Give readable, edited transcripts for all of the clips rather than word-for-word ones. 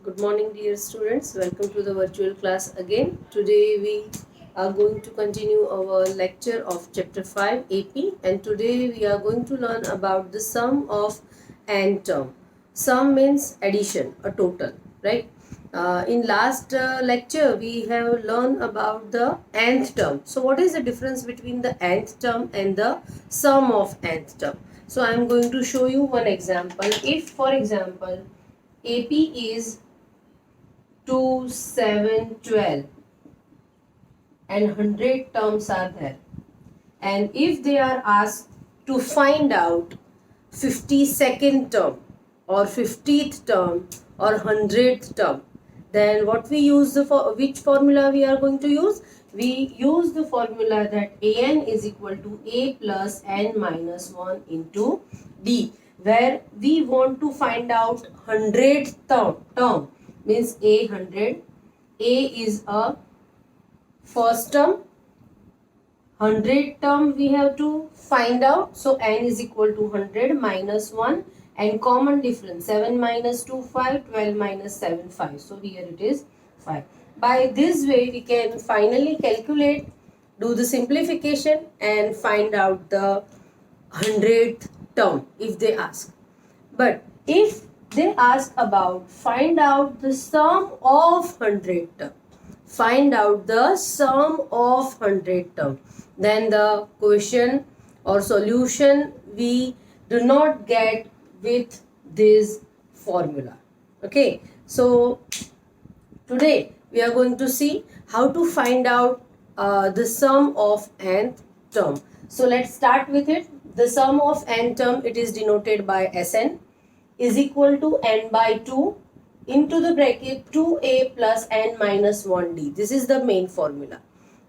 Good morning, dear students. Welcome to the virtual class again. Today we are going to continue our lecture of chapter 5 AP, and today we are going to learn about the sum of n term. Sum means addition, a total, right? In last lecture we have learned about the nth term. So what is the difference between the nth term and the sum of nth term? So I am going to show you one example. If for example AP is 2, 7, 12 and 100 terms are there, and if they are asked to find out 52nd term or 50th term or 100th term, then what we use which formula we are going to use? We use the formula that an is equal to a plus n minus 1 into d, where we want to find out 100th term means a 100. A is a first term, 100 term we have to find out. So n is equal to 100 minus 1, and common difference 7 minus 2 5, 12 minus 7 5. So here it is 5. By this way we can finally calculate, do the simplification and find out the 100th term if they ask. But if they ask about find out the sum of 100 term, find out the sum of 100 term, then the question or solution we do not get with this formula. Okay, so today we are going to see how to find out the sum of nth term. So let's start with it. The sum of n term, it is denoted by Sn, is equal to n by 2 into the bracket 2a plus n minus 1d. This is the main formula.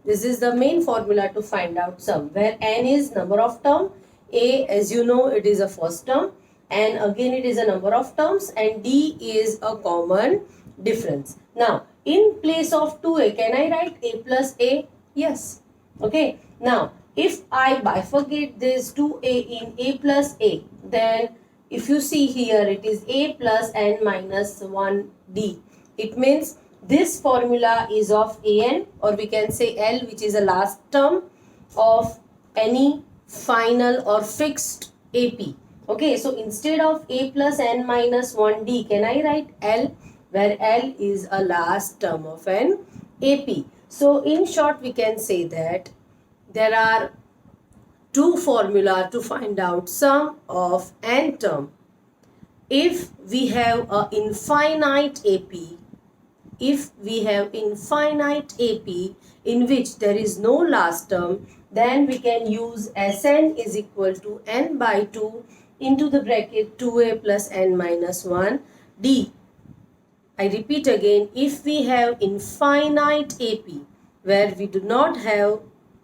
This is the main formula to find out sum, where n is number of term, a, as you know, it is a first term, and again it is a number of terms, and d is a common difference. Now in place of 2a, can I write a plus a? Yes. Okay. Now if I bifurcate this 2a in a plus a, then if you see here, it is a plus n minus 1d. It means this formula is of an, or we can say L, which is the last term of any final or fixed AP. Okay, so instead of a plus n minus 1d, can I write L, where L is a last term of an AP. So in short, we can say that there are two formula to find out sum of n term. If we have a infinite AP, if we have infinite AP in which there is no last term, then we can use Sn is equal to n by 2 into the bracket 2a plus n minus 1 d. I repeat again, if we have infinite AP where we do not have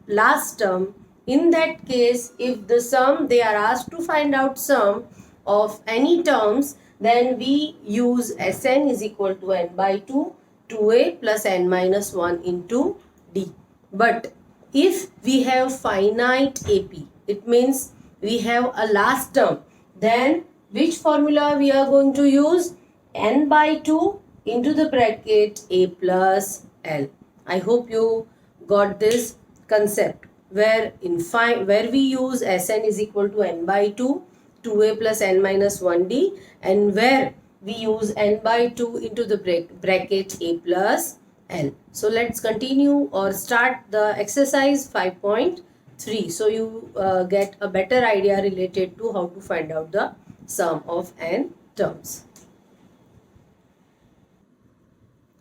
last term, in that case, if the sum, they are asked to find out sum of any terms, then we use Sn is equal to n by 2, 2a plus n minus 1 into d. But if we have finite AP, it means we have a last term, then which formula we are going to use? N by 2 into the bracket a plus L. I hope you got this concept, where we use Sn is equal to n by 2, 2a plus n minus 1d, and where we use n by 2 into the bracket a plus L. So let's continue or start the exercise 5.3. So you get a better idea related to how to find out the sum of n terms.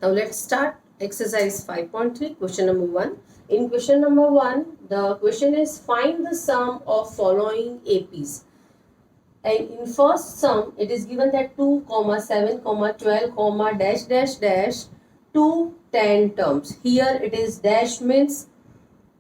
Now let's start exercise 5.3, question number 1. In question number 1, the question is find the sum of following APs. And in first sum, it is given that 2, 7, 12, dash dash dash to 10 terms. Here it is dash means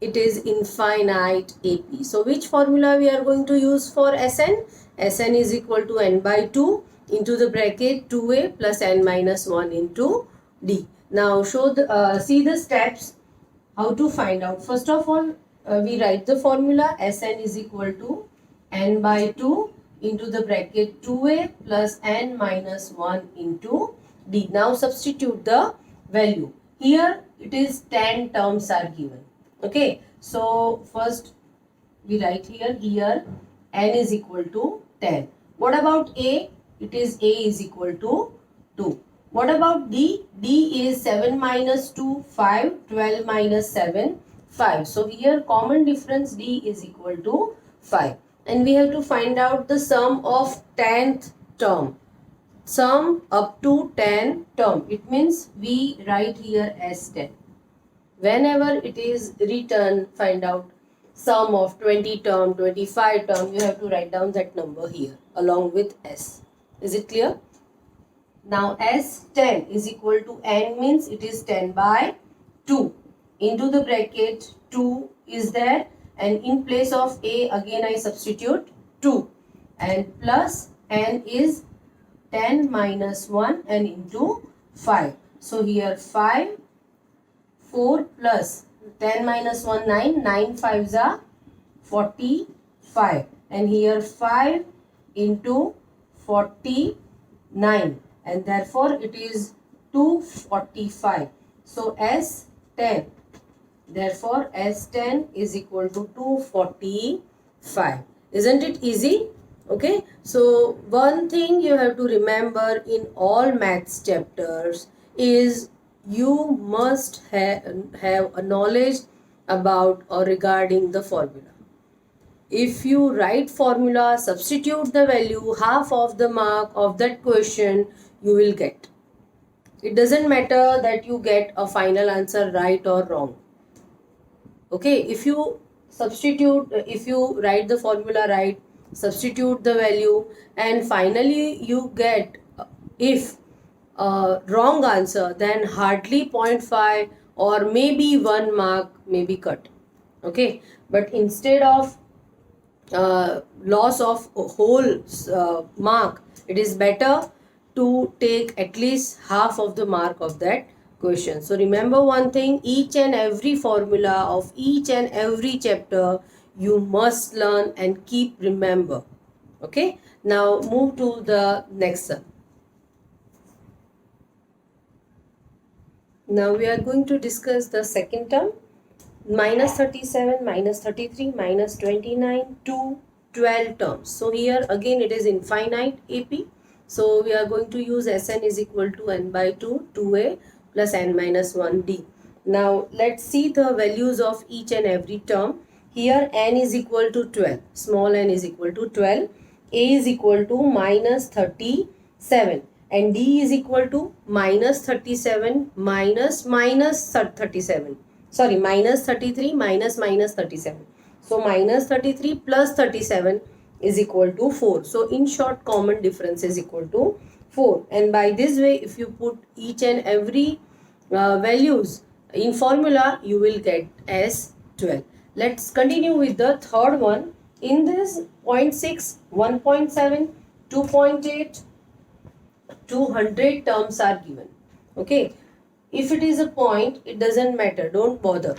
it is infinite AP. So which formula we are going to use for Sn? Sn is equal to n by 2 into the bracket 2a plus n minus 1 into d. Now see the steps how to find out. First of all, we write the formula Sn is equal to n by 2 into the bracket 2a plus n minus 1 into D. Now substitute the value. Here it is 10 terms are given. Okay. So first we write here n is equal to 10. What about A? It is A is equal to 2. What about D? D is 7 minus 2, 5, 12 minus 7, 5. So here common difference D is equal to 5. And we have to find out the sum of 10th term. Sum up to 10 term. It means we write here as 10. Whenever it is written, find out sum of 20 term, 25 term, you have to write down that number here along with S. Is it clear? Now S10 is equal to n means it is 10 by 2. Into the bracket 2 is there, and in place of A again I substitute 2, and plus n is 10 minus 1 and into 5. So here 5, 4 plus 10 minus 1, 9, 9 5s are 45, and here 5 into 49, and therefore it is 245. So S10, therefore S10 is equal to 245. Isn't it easy? Okay, so one thing you have to remember in all maths chapters is you must have a knowledge about or regarding the formula. If you write formula, substitute the value, half of the mark of that question you will get. It doesn't matter that you get a final answer right or wrong. Okay, if you substitute, if you write the formula right, substitute the value, and finally you get, if wrong answer, then hardly 0.5 or maybe 1 mark may be cut. Okay, but instead of loss of a whole mark, it is better to take at least half of the mark of that question. So remember one thing, each and every formula of each and every chapter you must learn and keep remember. Okay, now move to the next one. Now we are going to discuss the second term, minus 37, minus 33, minus 29 to 12 terms. So here again it is infinite AP. So we are going to use Sn is equal to n by 2, 2a plus n minus 1d. Now let's see the values of each and every term. Here n is equal to 12, small n is equal to 12, a is equal to minus 37, and d is equal to minus 37 minus 37. Sorry, minus 33 minus 37. So minus 33 plus 37 is equal to 4. So in short, common difference is equal to 4. And by this way, if you put each and every values in formula, you will get as 12. Let's continue with the third one. In this 0.6, 1.7, 2.8, 200 terms are given. Okay. If it is a point, it doesn't matter. Don't bother.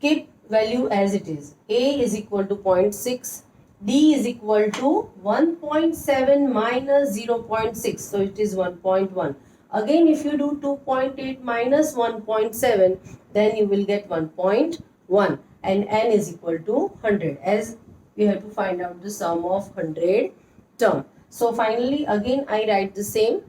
Keep value as it is. A is equal to 0.6. D is equal to 1.7 minus 0.6. So it is 1.1. Again, if you do 2.8 minus 1.7, then you will get 1.1. And n is equal to 100. As we have to find out the sum of 100 term. So finally, again, I write the same.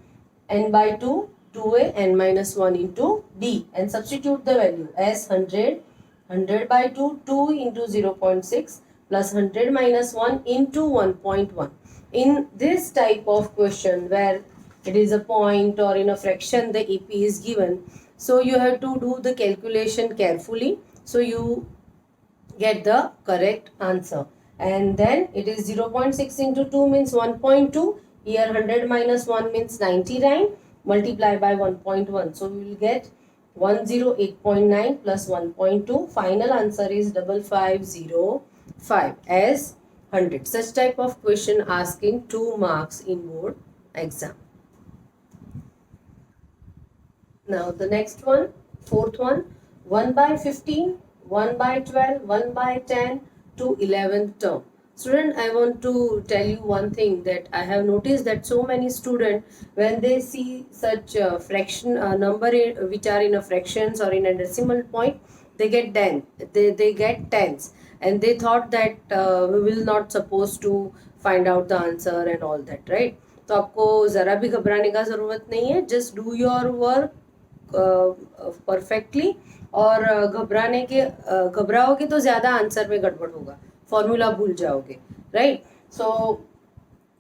N by 2. 2a n minus 1 into d, and substitute the value as 100. 100 by 2, 2 into 0.6 plus 100 minus 1 into 1.1. In this type of question where it is a point or in a fraction the AP is given, so you have to do the calculation carefully so you get the correct answer. And then it is 0.6 into 2 means 1.2. Here 100 minus 1 means 99. Multiply by 1.1. So we will get 108.9 plus 1.2. Final answer is 5505 as 100. Such type of question asking 2 marks in board exam. Now the next one, fourth one, 1 by 15, 1 by 12, 1 by 10 to 11th term. Student, I want to tell you one thing, that I have noticed that so many students, when they see such fraction number which are in a fractions or in a decimal point, they get they get tens, and they thought that we will not supposed to find out the answer and all that, right? तो आपको ज़रा भी घबराने का ज़रूरत नहीं है. Just do your work perfectly. और घबराओगे तो ज़्यादा आंसर में गड़बड़ होगा, फॉर्मूला भूल जाओगे, right? So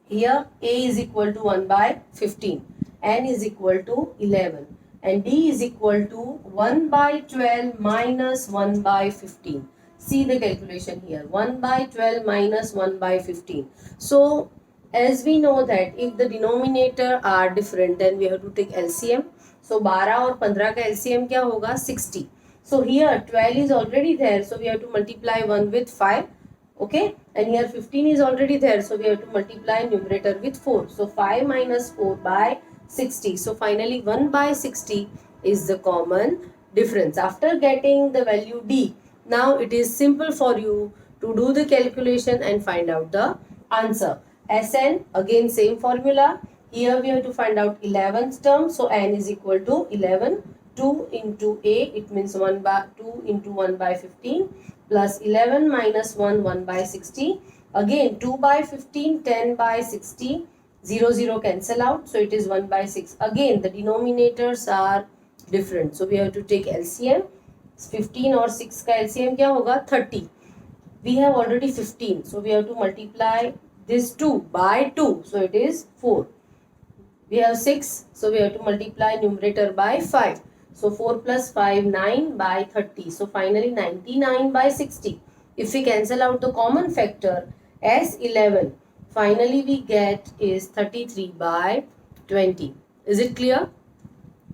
here a is equal to 1 by 15, n is equal to 11, and d is equal to 1 by 12 minus 1 by 15. See the calculation here, 1 by 12 minus 1 by 15. So as we know that if the denominator are different, then we have to take LCM. So 12 और 15 का LCM क्या होगा? 60. So here 12 is already there, so we have to multiply 1 with 5. Okay, and here 15 is already there, so we have to multiply numerator with 4. So 5 minus 4 by 60. So finally 1 by 60 is the common difference. After getting the value d, now it is simple for you to do the calculation and find out the answer. Sn, again same formula. Here we have to find out 11th term, so n is equal to 11. 2 into a, it means 1 by 2 into 1 by 15, plus 11 minus 1, 1 by 60. Again 2 by 15, 10 by 60, 0 0 cancel out, so it is 1 by 6. Again the denominators are different, so we have to take LCM. 15 और 6 का LCM क्या होगा? 30. We have already 15, so we have to multiply this 2 by 2, so it is 4. We have 6, so we have to multiply numerator by 5. So 4 plus 5, 9 by 30. So finally 99 by 60. If we cancel out the common factor, S11, finally we get is 33 by 20. Is it clear?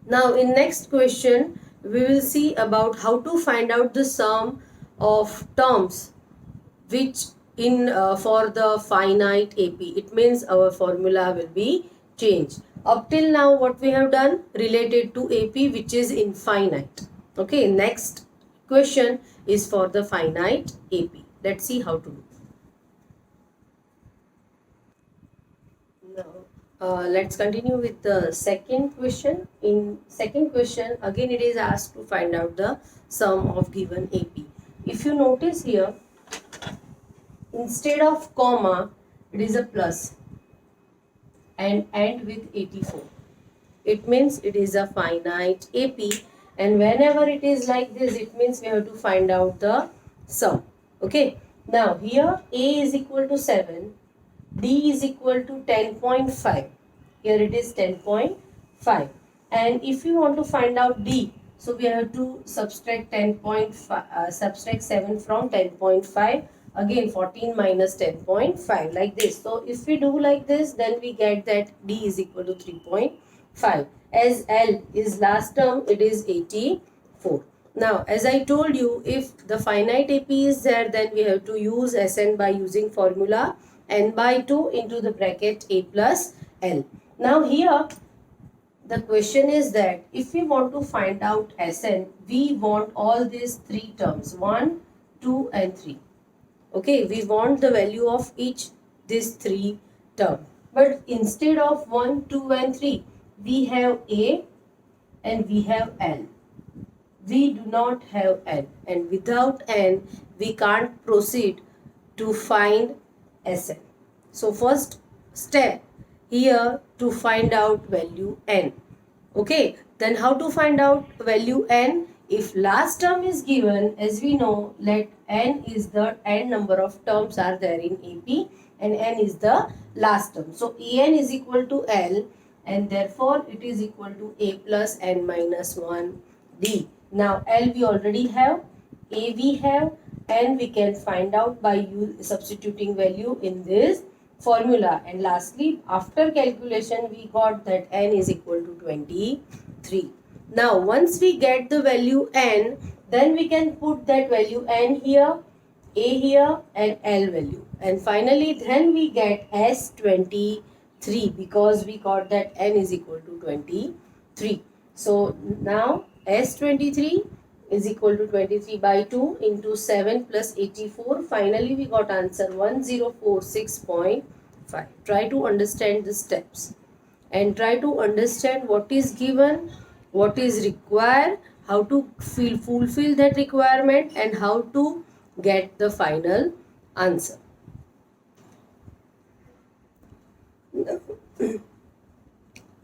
Now in next question, we will see about how to find out the sum of terms which in for the finite AP. It means our formula will be changed. Up till now what we have done related to AP, which is infinite. Okay, next question is for the finite AP. Let's see how to do. Now let's continue with the second question. In second question, again it is asked to find out the sum of given AP. If you notice here, instead of comma, it is a plus and end with 84. It means it is a finite AP, and whenever it is like this, it means we have to find out the sum. Okay, now here A is equal to 7, D is equal to 10.5. Here it is 10.5, and if you want to find out D, so we have to subtract 10.5, subtract 7 from 10.5. Again 14 minus 10.5, like this. So if we do like this, then we get that D is equal to 3.5. As L is last term, it is 84. Now as I told you, if the finite AP is there, then we have to use Sn by using formula n by 2 into the bracket A plus L. Now here the question is that if we want to find out Sn, we want all these three terms, 1, 2 and 3. Okay, we want the value of each these three terms. But instead of 1, 2 and 3, we have A and we have L. We do not have N, and without N, we can't proceed to find Sn. So first step here to find out value N. Okay, then how to find out value N? If last term is given, as we know, let n is the n number of terms are there in AP, and n is the last term. So En is equal to L, and therefore it is equal to A plus n minus 1 D. Now L we already have, A we have, n we can find out by substituting value in this formula. And lastly, after calculation, we got that n is equal to 23. Now once we get the value n, then we can put that value n here, A here and L value. And finally then we get S23 because we got that n is equal to 23. So now S23 is equal to 23 by 2 into 7 plus 84. Finally, we got answer 1046.5. Try to understand the steps and try to understand what is given, what is required, how to fulfill that requirement, and how to get the final answer.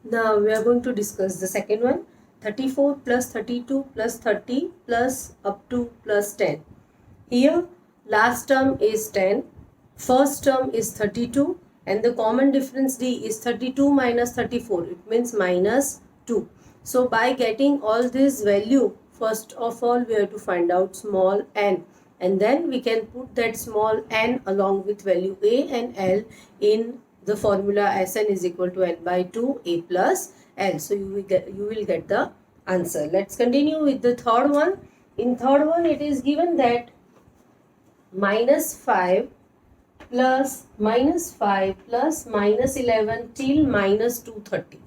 Now we are going to discuss the second one. 34 plus 32 plus 30 plus up to plus 10. Here last term is 10, first term is 32, and the common difference D is 32 minus 34. It means minus 2. So by getting all this value, first of all we have to find out small n, and then we can put that small n along with value A and L in the formula Sn is equal to n by 2 A plus L. So you will get the answer. Let's continue with the third one. In third one, it is given that minus 5 plus minus 11 till minus 230.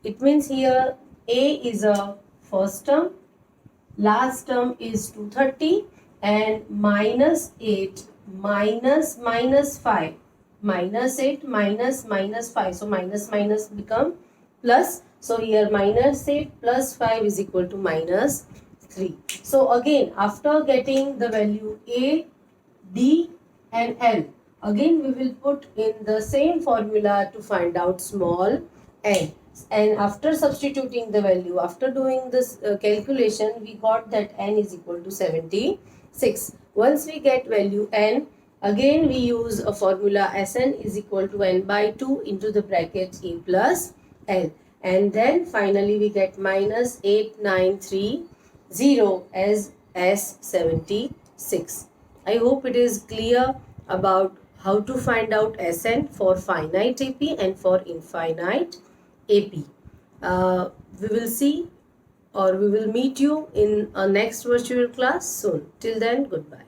It means here A is a first term, last term is 230, and minus 8 minus minus 5, minus 8 minus minus 5. So minus minus become plus. So here minus 8 plus 5 is equal to minus 3. So again, after getting the value A, D and L, again we will put in the same formula to find out small n. And after substituting the value, after doing this calculation, we got that n is equal to 76. Once we get value n, again we use a formula Sn is equal to n by 2 into the bracket A plus L. And then finally we get minus 8930 as S76. I hope it is clear about how to find out Sn for finite AP and for infinite AP. We will see, or we will meet you in a next virtual class soon. Till then, goodbye.